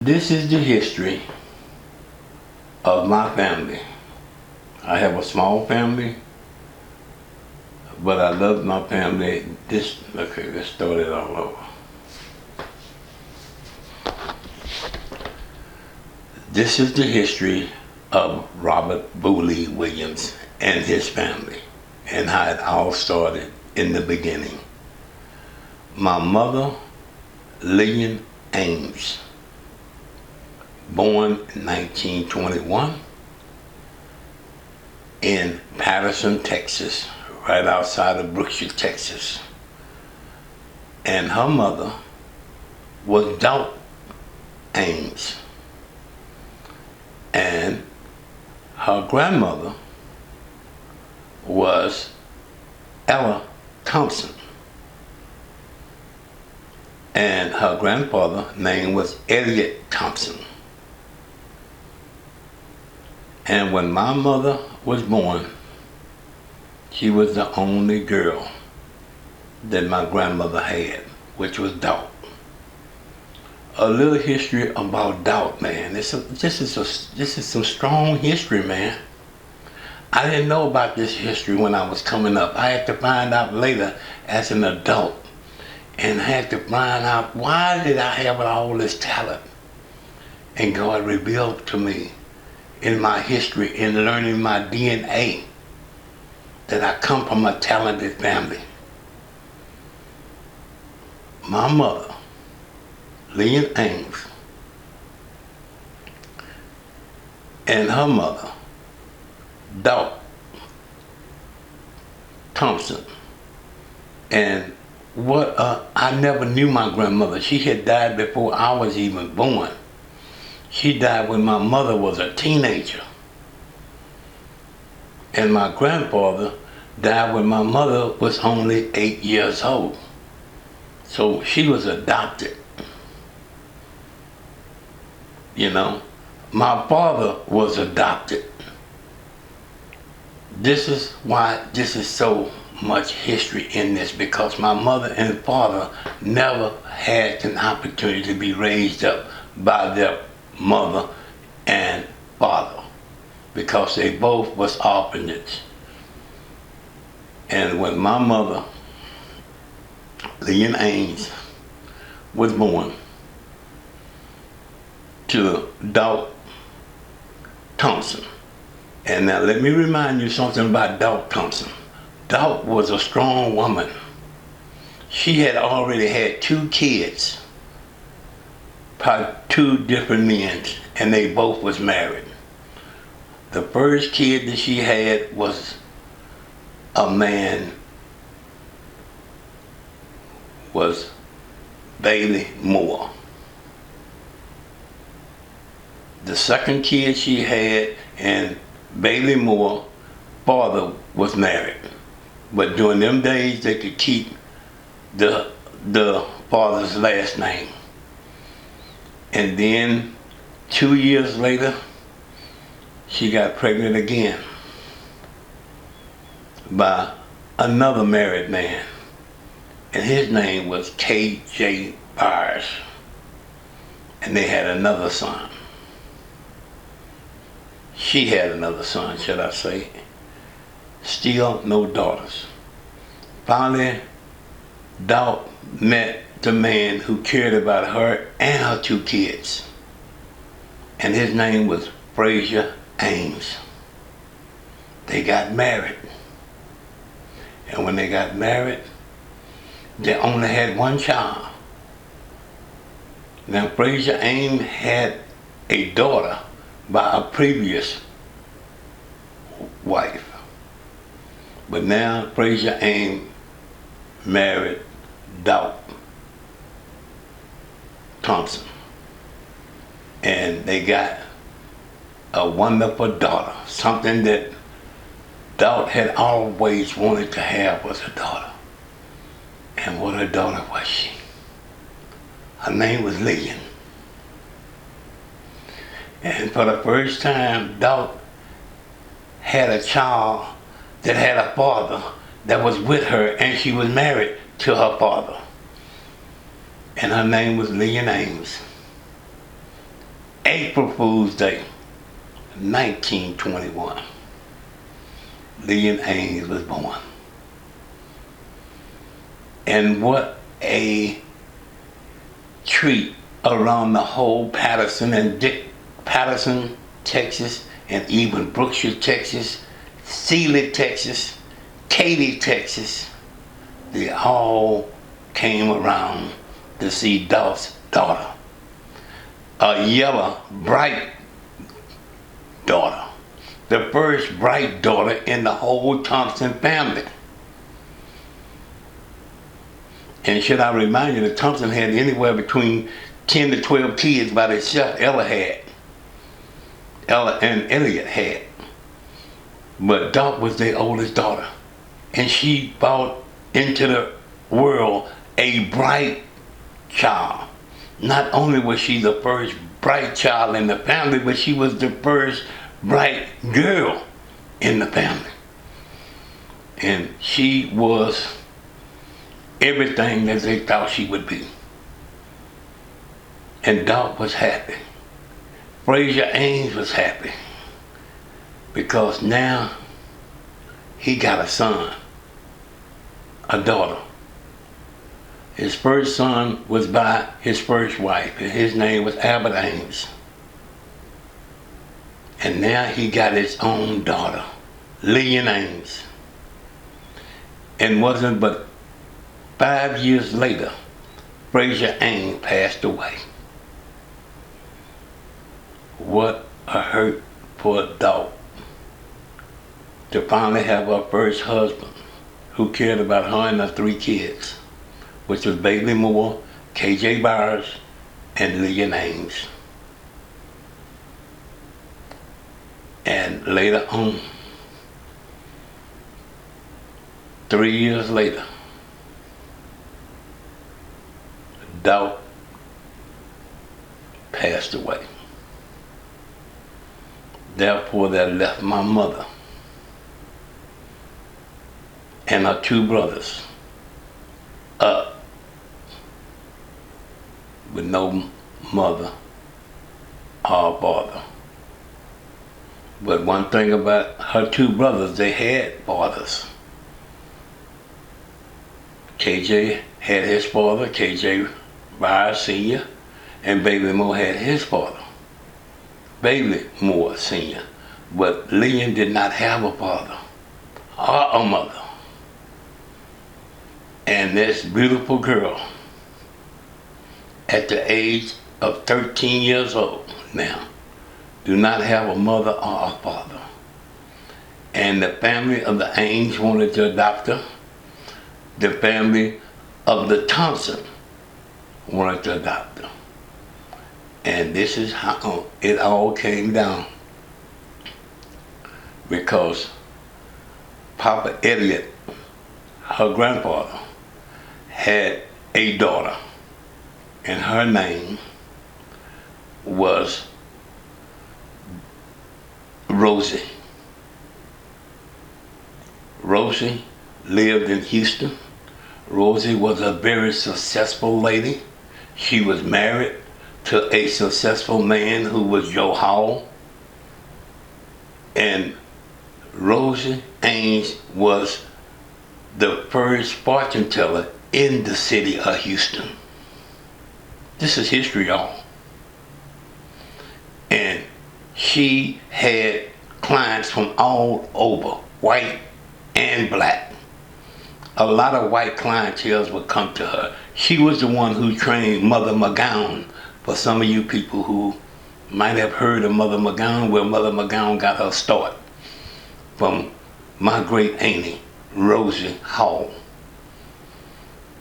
This is the history of my family. I have a small family, but I love my family. Let's start it all over. This is the history of Robert Booley Williams and his family, and how it all started in the beginning. My mother, Lillian Ames, born in 1921 in Patterson, Texas, right outside of Brookshire, Texas. And her mother was Dot Ames. And her grandmother was Ella Thompson. And her grandfather's name was Elliot Thompson. And when my mother was born, she was the only girl that my grandmother had, which was Dot. A little history about Dot, man. This is some strong history, man. I didn't know about this history when I was coming up. I had to find out later as an adult, and had to find out, why did I have all this talent? And God revealed to me in my history, in learning my DNA, that I come from a talented family. My mother, Lillian Ames, and her mother, Dot Thompson. And I never knew my grandmother. She had died before I was even born. She died when my mother was a teenager. And my grandfather died when my mother was only 8 years old. So she was adopted. You know, my father was adopted. This is why this is so much history in this, because my mother and father never had an opportunity to be raised up by their mother and father, because they both was orphanages. And when my mother, Lillian Ames, was born to Dot Thompson. And now let me remind you something about Dot Thompson. Dot was a strong woman. She had already had 2 kids by 2 different men, and they both was married. The first kid that she had was a man, was Bailey Moore. The second kid she had, and Bailey Moore father was married, but during them days they could keep the father's last name. And then 2 years later, she got pregnant again by another married man, and his name was K.J. Byers, and they had another son. She had another son, should I say. Still no daughters. Finally, Dot met the man who cared about her and her 2 kids, and his name was Frazier Ames. They got married, and when they got married, they only had 1 child. Now Frazier Ames had a daughter by a previous wife, but now Frazier Ames married Dot Thompson, and they got a wonderful daughter. Something that Dot had always wanted to have was a daughter. And what a daughter was she? Her name was Lillian. And for the first time, Dot had a child that had a father that was with her, and she was married to her father. And her name was Lillian Ames. April Fool's Day, 1921, Leon Ames was born. And what a treat around the whole Patterson and Patterson, Texas, and even Brookshire, Texas, Sealy, Texas, Katy, Texas. They all came around to see Dolph's daughter. A yellow, bright daughter. The first bright daughter in the whole Thompson family. And should I remind you that Thompson had anywhere between 10 to 12 kids by themselves. Ella and Elliot had. But Dot was their oldest daughter. And she brought into the world a bright child. Not only was she the first bright child in the family, but she was the first bright girl in the family. And she was everything that they thought she would be. And Dot was happy. Frazier Ames was happy. Because now he got a son, a daughter. His first son was by his first wife, and his name was Albert Ames. And now he got his own daughter, Leon Ames. And wasn't but 5 years later, Frazier Ames passed away. What a hurt for Dot to finally have her first husband who cared about her and her 3 kids, which was Bailey Moore, K.J. Byers, and Leon Ames. And later on, 3 years later, Dot passed away. Therefore, that left my mother and her 2 brothers up with no mother or father. But one thing about her 2 brothers, they had fathers. KJ had his father, KJ Byers Sr., and Bailey Moore had his father, Bailey Moore Sr. But Leon did not have a father or a mother. And this beautiful girl, at the age of 13 years old now, do not have a mother or a father. And the family of the Ames wanted to adopt her. The family of the Thompson wanted to adopt her. And this is how it all came down. Because Papa Elliot, her grandfather, had a daughter, and her name was Rosie. Rosie lived in Houston. Rosie was a very successful lady. She was married to a successful man who was Joe Hall. And Rosie Ames was the first fortune teller in the city of Houston. This is history, y'all. And she had clients from all over, white and black. A lot of white clientele would come to her. She was the one who trained Mother McGowan. For some of you people who might have heard of Mother McGowan, where Mother McGowan got her start from my great auntie, Rosie Hall.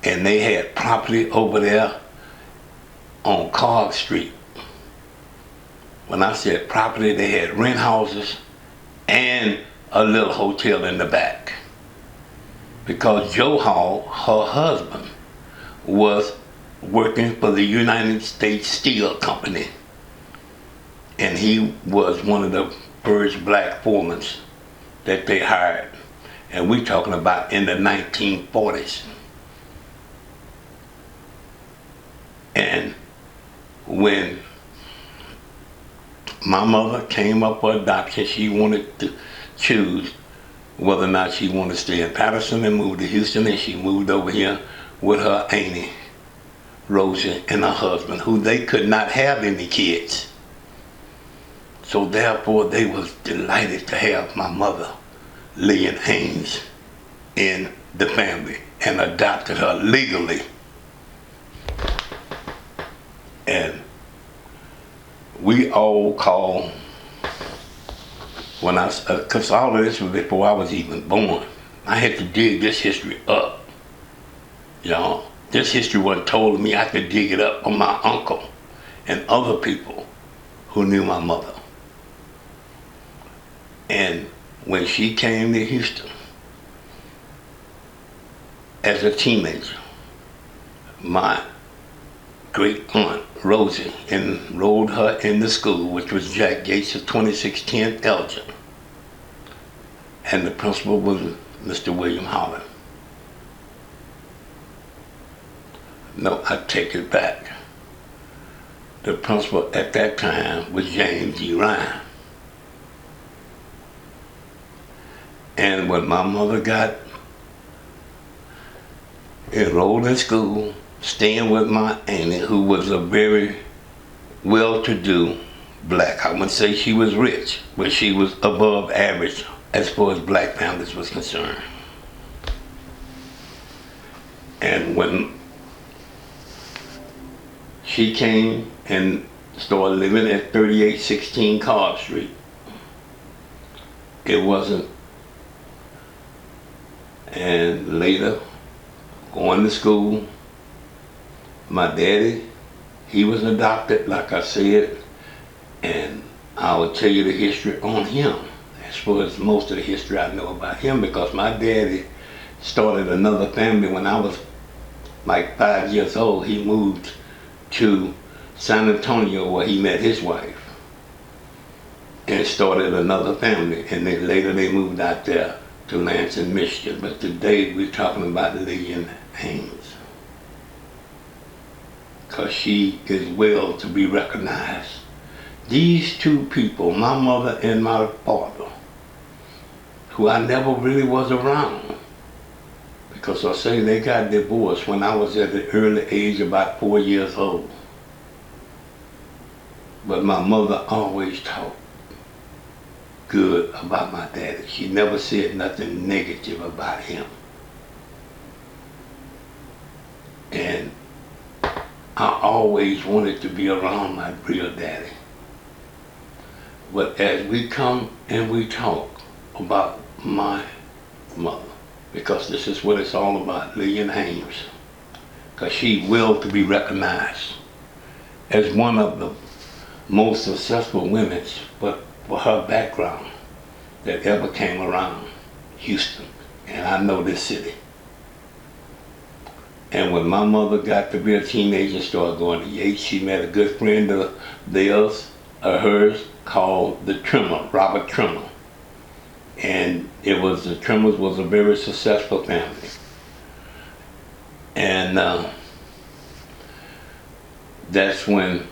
And they had property over there on Cobb Street. When I said property, they had rent houses and a little hotel in the back. Because Joe Hall, her husband, was working for the United States Steel Company. And he was one of the first black foremen that they hired. And we're talking about in the 1940s. And when my mother came up for adoption. She wanted to choose whether or not she wanted to stay in Patterson and move to Houston, and she moved over here with her auntie, Rosie, and her husband, who they could not have any kids. So therefore, they was delighted to have my mother, Lillian Haynes, in the family and adopted her legally. And we all call, when because all of this was before I was even born. I had to dig this history up. You know, this history wasn't told to me. I had to dig it up from my uncle and other people who knew my mother. And when she came to Houston as a teenager, my great aunt Rosie enrolled her in the school, which was Jack Gates of 2610 Elgin. And the principal was Mr. William Holland. No, I take it back. The principal at that time was James G. Ryan. And when my mother got enrolled in school, staying with my auntie, who was a very well-to-do black. I wouldn't say she was rich, but she was above average as far as black families was concerned. And when she came and started living at 3816 Cobb Street, it wasn't. And later, going to school, my daddy, he was adopted, like I said, and I will tell you the history on him, as far as most of the history I know about him, because my daddy started another family when I was like 5 years old. He moved to San Antonio where he met his wife and started another family, and then later they moved out there to Lansing, Michigan. But today we're talking about Lillian Haynes, because she is well to be recognized. These two people, my mother and my father, who I never really was around, because I say they got divorced when I was at the early age, about 4 years old. But my mother always talked good about my daddy. She never said nothing negative about him. And I always wanted to be around my real daddy. But as we come and we talk about my mother, because this is what it's all about, Lillian Haynes, because she will to be recognized as one of the most successful women, but for her background, that ever came around Houston, and I know this city. And when my mother got to be a teenager and started going to Yates, she met a good friend of hers called the Trimmer, Robert Trimmer. And the Trimmers was a very successful family. And that's when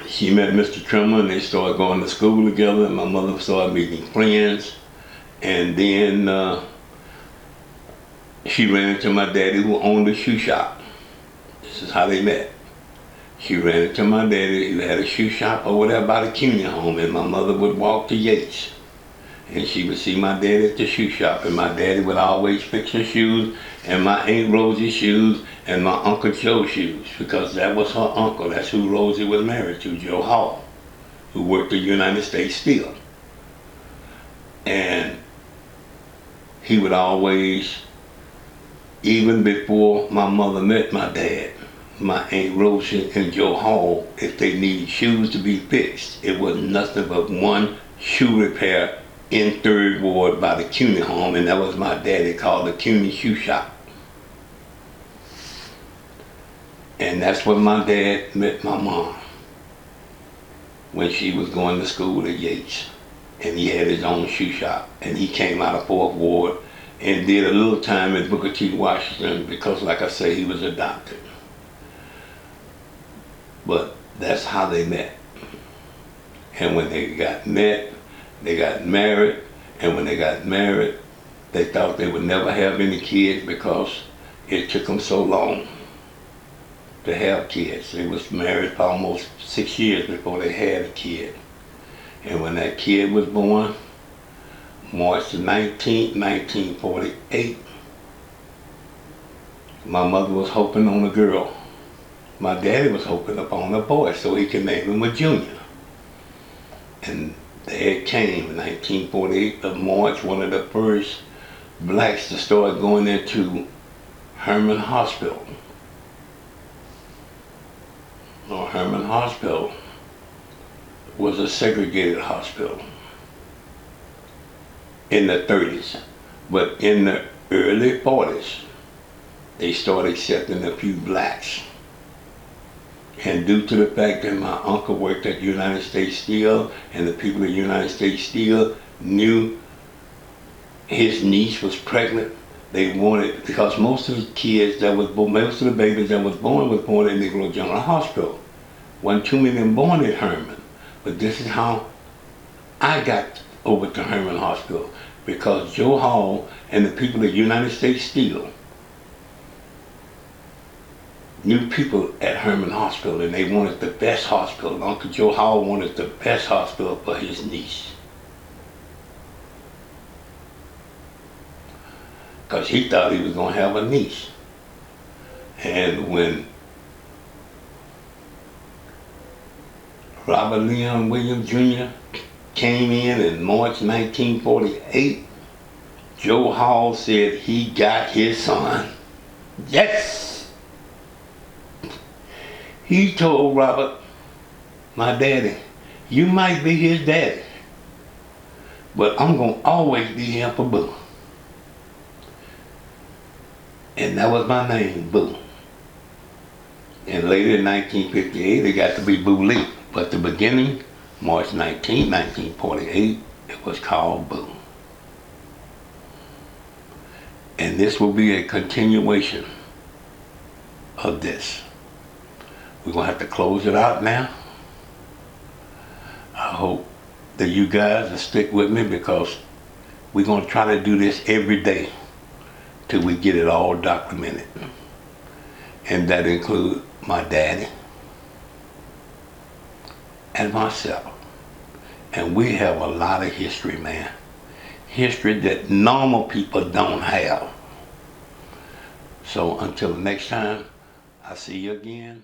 she met Mr. Trimmer, and they started going to school together, and my mother started meeting friends. And then she ran into my daddy, who owned a shoe shop. This is how they met. She ran into my daddy, who had a shoe shop over there by the Cuney home, and my mother would walk to Yates. And she would see my daddy at the shoe shop, and my daddy would always fix her shoes, and my Aunt Rosie's shoes, and my Uncle Joe's shoes, because that was her uncle. That's who Rosie was married to, Joe Hall, who worked at United States Steel. And he would always, even before my mother met my dad, my Aunt Rosie and Joe Hall, if they needed shoes to be fixed, it was nothing but one shoe repair in 3rd Ward by the Cuney home, and that was my daddy, called the Cuney Shoe Shop. And that's where my dad met my mom, when she was going to school at Yates. And he had his own shoe shop, and he came out of 4th Ward and did a little time at Booker T. Washington, because, like I say, he was adopted. But that's how they met. And when they got met, they got married. And when they got married, they thought they would never have any kids because it took them so long to have kids. They was married for almost 6 years before they had a kid. And when that kid was born, March the 19th, 1948, my mother was hoping on a girl. My daddy was hoping upon a boy so he could name him a Junior. And there it came in 1948 of March, one of the first blacks to start going into Herman Hospital. Well, Herman Hospital was a segregated hospital in the 30s. But in the early 40s, they started accepting a few blacks. And due to the fact that my uncle worked at United States Steel and the people at United States Steel knew his niece was pregnant, they wanted, because most of the kids that was born, most of the babies that was born in Negro General Hospital. Wasn't too many born at Herman. But this is how I got over to Herman Hospital, because Joe Hall and the people at United States Steel knew people at Herman Hospital, and they wanted the best hospital. Uncle Joe Hall wanted the best hospital for his niece, because he thought he was going to have a niece. And when Robert Leon Williams Jr. came in March 1948, Joe Hall said he got his son. Yes! He told Robert, my daddy, you might be his daddy, but I'm going to always be here for Boo. And that was my name, Boo. And later in 1958, it got to be Boo Lee. But the beginning, March 19, 1948, it was called Boo. And this will be a continuation of this. We're going to have to close it out now. I hope that you guys will stick with me, because we're going to try to do this every day till we get it all documented. And that includes my daddy and myself. And we have a lot of history, man. History that normal people don't have. So until next time, I'll see you again.